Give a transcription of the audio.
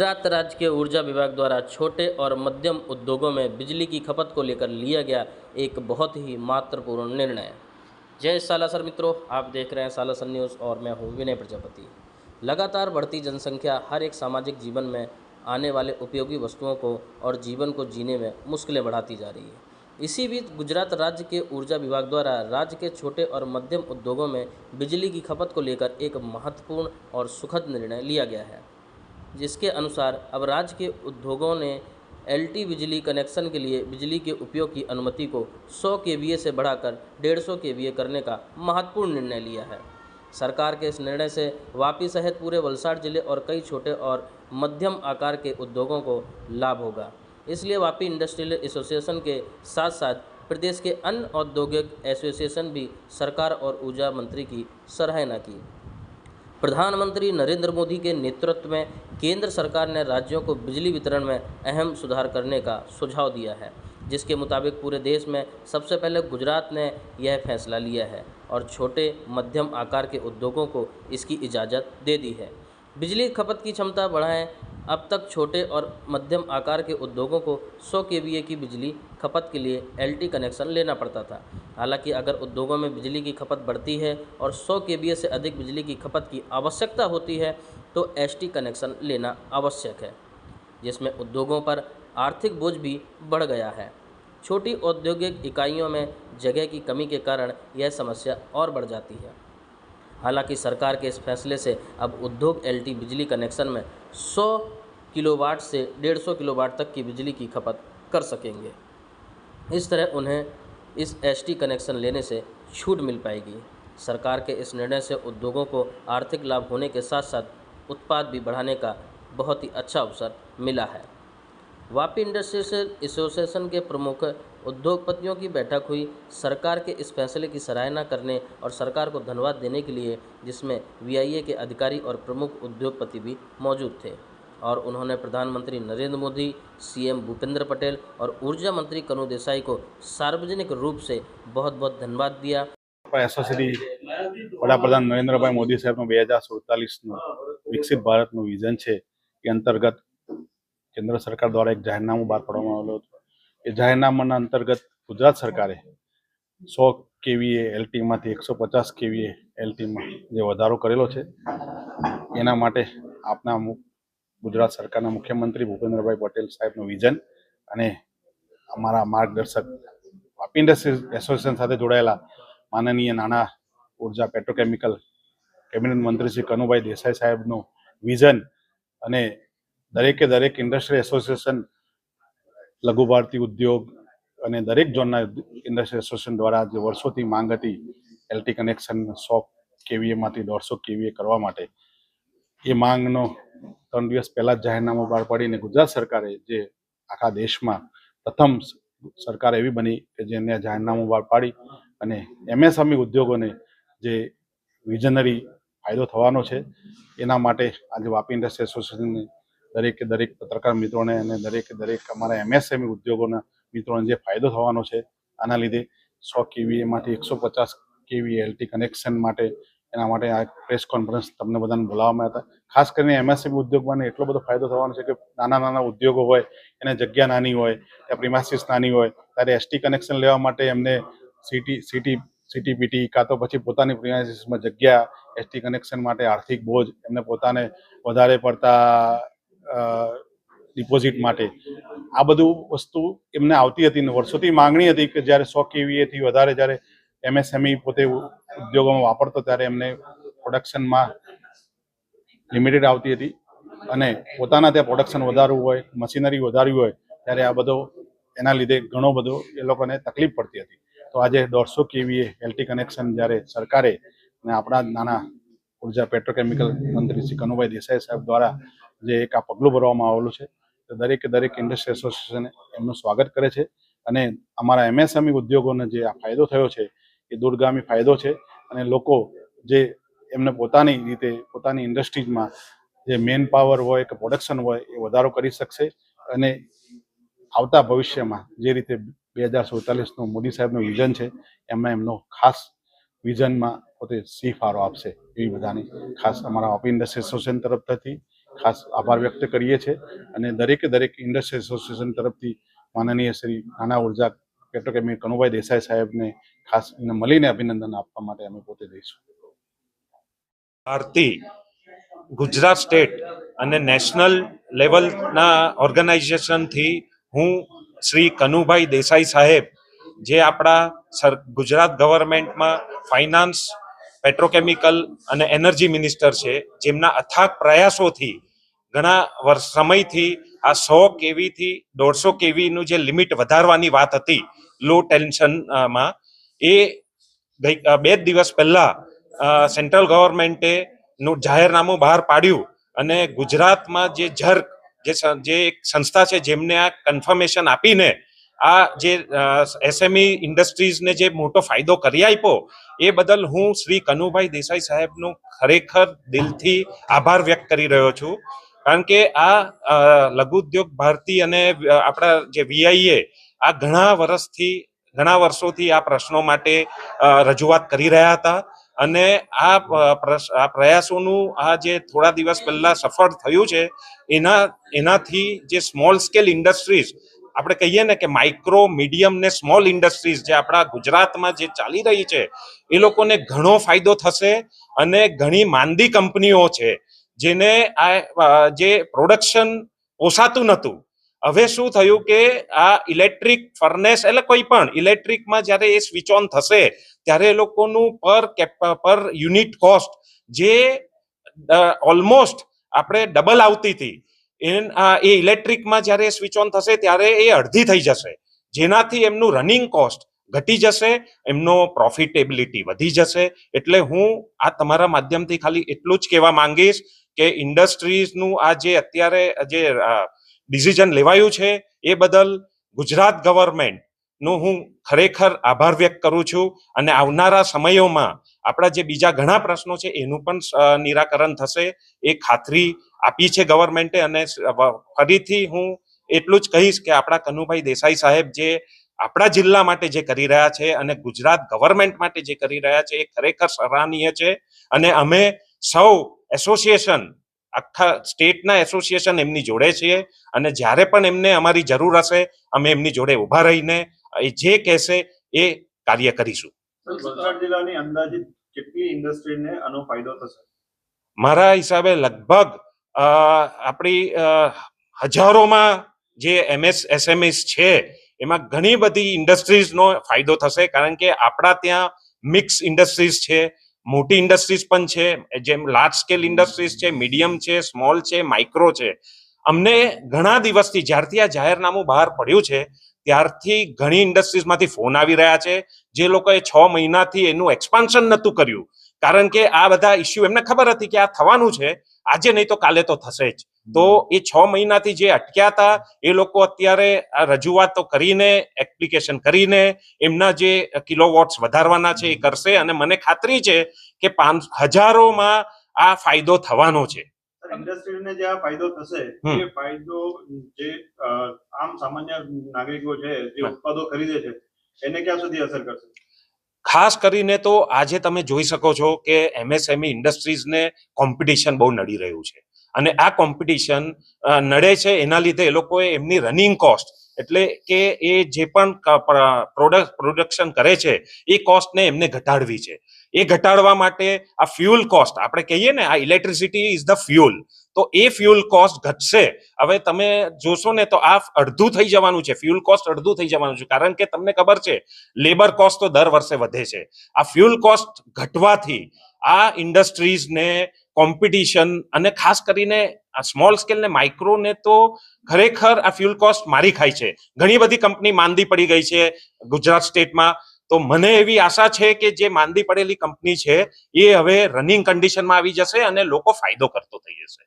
गुजरात राज्य के ऊर्जा विभाग द्वारा छोटे और मध्यम उद्योगों में बिजली की खपत को लेकर लिया गया एक बहुत ही महत्वपूर्ण निर्णय। जय सालासर मित्रों, आप देख रहे हैं सालासर न्यूज़ और मैं हूं विनय प्रजापति। लगातार बढ़ती जनसंख्या हर एक सामाजिक जीवन में आने वाले उपयोगी वस्तुओं को और जीवन को जीने में मुश्किलें बढ़ाती जा रही है। इसी बीच गुजरात राज्य के ऊर्जा विभाग द्वारा राज्य के छोटे और मध्यम उद्योगों में बिजली की खपत को लेकर एक महत्वपूर्ण और सुखद निर्णय लिया गया है, जिसके अनुसार अब राज्य के उद्योगों ने एलटी बिजली कनेक्शन के लिए बिजली के उपयोग की अनुमति को 100 केवीए से बढ़ाकर 150 केवीए करने का महत्वपूर्ण निर्णय लिया है। सरकार के इस निर्णय से वापी सहित पूरे वलसाड़ जिले और कई छोटे और मध्यम आकार के उद्योगों को लाभ होगा। इसलिए वापी इंडस्ट्रियल एसोसिएशन के साथ साथ प्रदेश के अन्य औद्योगिक एसोसिएशन भी सरकार और ऊर्जा मंत्री की सराहना की। प्रधानमंत्री नरेंद्र मोदी के नेतृत्व में केंद्र सरकार ने राज्यों को बिजली वितरण में अहम सुधार करने का सुझाव दिया है, जिसके मुताबिक पूरे देश में सबसे पहले गुजरात ने यह फैसला लिया है और छोटे मध्यम आकार के उद्योगों को इसकी इजाज़त दे दी है। बिजली खपत की क्षमता बढ़ाएं। अब तक छोटे और मध्यम आकार के उद्योगों को 100 केवीए की बिजली खपत के लिए एलटी कनेक्शन लेना पड़ता था। हालांकि अगर उद्योगों में बिजली की खपत बढ़ती है और 100 केवीए से अधिक बिजली की खपत की आवश्यकता होती है तो एसटी कनेक्शन लेना आवश्यक है, जिसमें उद्योगों पर आर्थिक बोझ भी बढ़ गया है। छोटी औद्योगिक इकाइयों में जगह की कमी के कारण यह समस्या और बढ़ जाती है। हालांकि सरकार के इस फैसले से अब उद्योग एलटी बिजली कनेक्शन में 100 किलोवाट से 150 किलोवाट तक की बिजली की खपत कर सकेंगे। इस तरह उन्हें इस एसटी कनेक्शन लेने से छूट मिल पाएगी। सरकार के इस निर्णय से उद्योगों को आर्थिक लाभ होने के साथ साथ उत्पाद भी बढ़ाने का बहुत ही अच्छा अवसर मिला है। वापी इंडस्ट्रियल एसोसिएशन के प्रमुख उद्योगपतियों की बैठक हुई सरकार के इस फैसले की सराहना करने और सरकार को धन्यवाद देने के लिए, जिसमें वीआईए के अधिकारी और प्रमुख उद्योगपति भी मौजूद थे और उन्होंने प्रधानमंत्री नरेंद्र मोदी, सीएम भूपेंद्र पटेल और ऊर्जा मंत्री कनु देसाई को सार्वजनिक रूप से बहुत बहुत धन्यवाद दिया। એસોસિએટી વડાપ્રધાન નરેન્દ્રભાઈ મોદી સાહેબનું 2047નું વિકસિત ભારતનું વિઝન છે એ અંતર્ગત કેન્દ્ર સરકાર દ્વારા એક જાહેરનામું બહાર પાડવામાં આવેલું હતું। એ જાહેરનામાના અંતર્ગત ગુજરાત સરકારે 100 કેવીએ એલટીમાંથી 150 કેવીએ એલટીમાં જે વધારો કરેલો છે એના માટે આપના ગુજરાત સરકારના મુખ્યમંત્રી ભૂપેન્દ્રભાઈ પટેલ સાહેબનું વિઝન અને અમારા માર્ગદર્શક વાપી ઇન્ડસ્ટ્રીઝ એસોસિએશન સાથે જોડાયેલા માનનીય નાણા ઉર્જા પેટ્રોકેમિકલ કેબિનેટ મંત્રી શ્રી કનુભાઈ દેસાઈ સાહેબનું વિઝન અને દરેકે દરેક ઇન્ડસ્ટ્રીયલ એસોસિએશન, લઘુ ભારતી ઉદ્યોગ અને દરેક ઝોનના ઇન્ડસ્ટ્રીયલ એસોસિએશન દ્વારા જે વર્ષોથી માંગ હતી એલટી કનેક્શન 100 કેવીએમાંથી 150 કેવીએ કરવા માટે, એ માંગનો 3 દિવસ પહેલા જ જાહેરનામું બહાર પાડીને ગુજરાત સરકારે જે આખા દેશમાં પ્રથમ સરકાર એવી બની કે જેને જાહેરનામું બહાર પાડી અને એમએસએમઈ ઉદ્યોગોને જે વિઝનરી ફાયદો થવાનો છે એના માટે આજે વાપી ઇન્ડસ્ટ્રી એસોસિએશનની દરેકે દરેક પત્રકાર મિત્રોને અને દરેકે દરેક અમારા એમએસએમઈ ઉદ્યોગોના મિત્રોને જે ફાયદો થવાનો છે, આના લીધે 100 કેવીએમાંથી 150 કેવી એલટી કનેક્શન માટે એના માટે આ પ્રેસ કોન્ફરન્સ તમને બધાને બોલાવવામાં હતા। ખાસ કરીને એમએસએમઈ ઉદ્યોગમાં એટલો બધો ફાયદો થવાનો છે કે નાના નાના ઉદ્યોગો હોય એને જગ્યા નાની હોય, ત્યાં પ્રિમાઇસીસ નાની હોય, ત્યારે એસટી કનેક્શન લેવા માટે એમને સીટીપીટી કાં તો પછી પોતાની પ્રિમાઇસીસમાં જગ્યા, એસટી કનેક્શન માટે આર્થિક બોજ, એમને પોતાને વધારે પડતા ડિપોઝિટ માટે આ બધું વસ્તુ એમને આવતી હતી ને વર્ષોથી માંગણી હતી કે જ્યારે 100 કેવીએથી વધારે જ્યારે એમએસએમઈ પોતે ઉદ્યોગોમાં વાપરતો ત્યારે એમને પ્રોડક્શનમાં લિમિટેડ આવતી હતી અને પોતાના ત્યાં પ્રોડક્શન વધારવું હોય, મશીનરી વધારવી હોય ત્યારે આ બધો એના લીધે ઘણો બધો એ લોકોને તકલીફ પડતી હતી। તો આજે 150 કેવીએ એલટી કનેક્શન જ્યારે સરકારે અને આપણા નાના ઉર્જા પેટ્રોકેમિકલ મંત્રી શ્રી કનુભાઈ દેસાઈ સાહેબ દ્વારા જે એક આ પગલું ભરવામાં આવેલું છે, તો દરેકે દરેક ઇન્ડસ્ટ્રી એસોસિએશન એમનું સ્વાગત કરે છે અને અમારા એમએસએમઈ ઉદ્યોગોને જે આ ફાયદો થયો છે એ દૂરગામી ફાયદો છે અને લોકો જે એમને પોતાની રીતે પોતાની ઇન્ડસ્ટ્રીઝમાં જે મેન પાવર હોય કે પ્રોડક્શન હોય એ વધારો કરી શકશે અને આવતા ભવિષ્યમાં જે રીતે 2047નું મોદી સાહેબનું વિઝન છે એમાં એમનો ખાસ વિઝનમાં પોતે સી ફાળો આપશે એવી બધાની ખાસ અમારા વાપી ઇન્ડસ્ટ્રી એસોસિએશન તરફથી ખાસ આભાર વ્યક્ત કરીએ છીએ અને દરેકે દરેક ઇન્ડસ્ટ્રી એસોસિએશન તરફથી માનનીય શ્રી નાના ઉર્જા પેટ્રોકેમી કનુભાઈ દેસાઈ સાહેબને ખાસ મળીને અભિનંદન આપવા માટે અમે પોતે જઈશું. ભારતી ગુજરાત સ્ટેટ અને નેશનલ લેવલના ઓર્ગેનાઇઝેશનથી હું શ્રી કનુભાઈ દેસાઈ સાહેબ જે આપણા ગુજરાત ગવર્મેન્ટમાં ફાઇનાન્સ, પેટ્રોકેમિકલ અને એનર્જી મિનિસ્ટર છે, જેમના અથાગ પ્રયાસોથી ઘણા સમયથી આ 100 કેવીથી 150 કેવીનું જે લિમિટ વધારવાની વાત હતી લો ટેન્શનમાં, એ 2 દિવસ પહેલા સેન્ટ્રલ ગવર્મેન્ટે નું જાહેરનામું બહાર પાડ્યું અને ગુજરાતમાં જે જર્ક જે એક સંસ્થા છે જેમને આ કન્ફર્મેશન આપીને આ જે એસએમઈ ઇન્ડસ્ટ્રીઝને જે મોટો ફાયદો કરી આપ્યો એ બદલ હું શ્રી કનુભાઈ દેસાઈ સાહેબનો ખરેખર દિલથી આભાર વ્યક્ત કરી રહ્યો છું. કારણ કે આ લઘુ ઉદ્યોગ ભારતી અને આપણા જે વીઆઈએ આ ઘણા વર્ષોથી આ પ્રશ્નો માટે રજૂઆત કરી રહ્યા હતા અને આ પ્રયાસોનું આ જે થોડા દિવસ પહેલા સફળ થયું છે એનાથી જે સ્મોલ સ્કેલ ઇન્ડસ્ટ્રીઝ આપણે કહીએ ને કે માઇક્રો, મીડિયમ ને સ્મોલ ઇન્ડસ્ટ્રીઝ જે આપણા ગુજરાતમાં જે ચાલી રહી છે એ લોકોને ઘણો ફાયદો થશે અને ઘણી માંદી કંપનીઓ છે જેને આ જે પ્રોડક્શન પોસાતું નહોતું, હવે શું થયું કે આ ઇલેક્ટ્રિક ફર્નેસ એટલે કોઈ પણ ઇલેક્ટ્રિકમાં જ્યારે એ સ્વિચ ઓન થશે ત્યારે એ લોકોનું પર યુનિટ કોસ્ટ જે ઓલમોસ્ટ આપણે ડબલ આવતી હતી એ ઇલેક્ટ્રિકમાં જ્યારે સ્વિચ ઓન થશે ત્યારે એ અડધી થઈ જશે, જેનાથી એમનું રનિંગ કોસ્ટ ઘટી જશે, એમનો પ્રોફિટેબિલિટી વધી જશે. એટલે હું આ તમારા માધ્યમથી ખાલી એટલું જ કહેવા માંગીશ કે ઇન્ડસ્ટ્રીઝનું આ જે અત્યારે જે ડિસિઝન લેવાયું છે એ બદલ ગુજરાત ગવર્મેન્ટનો હું ખરેખર આભાર વ્યક્ત કરું છું અને આવનારા સમયોમાં આપણા જે બીજા ઘણા પ્રશ્નો છે એનું પણ નિરાકરણ થશે એ ખાતરી આપી છે ગવર્મેન્ટે. અને ફરીથી હું એટલું જ કહીશ કે આપણા કનુભાઈ દેસાઈ સાહેબ જે આપણા જિલ્લા માટે જે કરી રહ્યા છે અને ગુજરાત ગવર્મેન્ટ માટે જે કરી રહ્યા છે એ ખરેખર સરાહનીય છે અને અમે સૌ એસોસિએશન આખા સ્ટેટના એસોસિએશન એમની જોડે છીએ અને જ્યારે પણ એમને અમારી જરૂર હશે અમે એમની જોડે ઊભા રહીને એ જે કહેશે એ કાર્ય કરીશું. વલસાડ જિલ્લાની અંદાજિત કેટલી ઇન્ડસ્ટ્રીને આનો ફાયદો થશે? મારા હિસાબે લગભગ આપણી હજારોમાં જે એસએમઈસ છે એમાં ઘણી બધી ઇન્ડસ્ટ્રીઝનો ફાયદો થશે, કારણ કે આપણા ત્યાં મિક્સ ઇન્ડસ્ટ્રીઝ છે, મોટી ઇન્ડસ્ટ્રીઝ પણ છે, જેમ લાર્જ સ્કેલ ઇન્ડસ્ટ્રીઝ છે, મીડિયમ છે, સ્મોલ છે, માઇક્રો છે. અમને ઘણા દિવસથી જ્યારથી આ જાહેરનામું બહાર પડ્યું છે ત્યારથી ઘણી ઇન્ડસ્ટ્રીઝમાંથી ફોન આવી રહ્યા છે જે લોકોએ 6 મહિનાથી એનું એક્સપાન્શન નહોતું કર્યું, કારણ કે આ બધા ઇસ્યુ એમને ખબર હતી કે આ થવાનું છે, આજે નહીં તો કાલે તો થશે જ. તો એ 6 મહિનાથી જે અટક્યા હતા એ લોકો અત્યારે આ રજૂઆતો કરીને, એપ્લિકેશન કરીને એમના જે કિલોવોટ્સ વધારવાના છે એ કરશે અને મને ખાતરી છે કે હજારોમાં આ ફાયદો થવાનો છે. ઇન્ડસ્ટ્રીને જે આ ફાયદો થશે એ ફાયદો જે આમ સામાન્ય નાગરિકો છે જે ઉત્પાદો ખરીદે છે એને ક્યાં સુધી અસર કરશે? ખાસ કરીને તો આજે તમે જોઈ શકો છો કે એમએસએમઈ ઇન્ડસ્ટ્રીઝને કોમ્પિટિશન બહુ નડી રહ્યું છે અને આ કોમ્પિટિશન નડે છે એના લીધે એ લોકોએ એમની રનિંગ કોસ્ટ એટલે કે એ જે પણ પ્રોડક્શન કરે છે એ કોસ્ટને એમને ઘટાડવી છે. એ ઘટાડવા માટે આ ફ્યુઅલ કોસ્ટ આપણે કહીએ ને, આ ઇલેક્ટ્રિસિટી ઇઝ ધ ફ્યુઅલ, તો એ ફ્યુઅલ કોસ્ટ ઘટશે. હવે તમે જોશો ને તો આ અડધું થઈ જવાનું છે, ફ્યુઅલ કોસ્ટ અડધું થઈ જવાનું છે, કારણ કે તમને ખબર છે લેબર કોસ્ટ તો દર વર્ષે વધે છે. આ ફ્યુઅલ કોસ્ટ ઘટવાથી આ ઇન્ડસ્ટ્રીઝને કોમ્પિટિશન અને ખાસ કરીને આ સ્મોલ સ્કેલ ને માઇક્રો ને તો ખરેખર આ ફ્યુઅલ કોસ્ટ મારી ખાય છે. ઘણી બધી કંપની માંદી પડી ગઈ છે ગુજરાત સ્ટેટમાં, તો મને એવી આશા છે કે જે માંદી પડેલી કંપની છે એ હવે રનિંગ કન્ડિશનમાં આવી જશે અને લોકો ફાયદો કરતો થઈ જશે.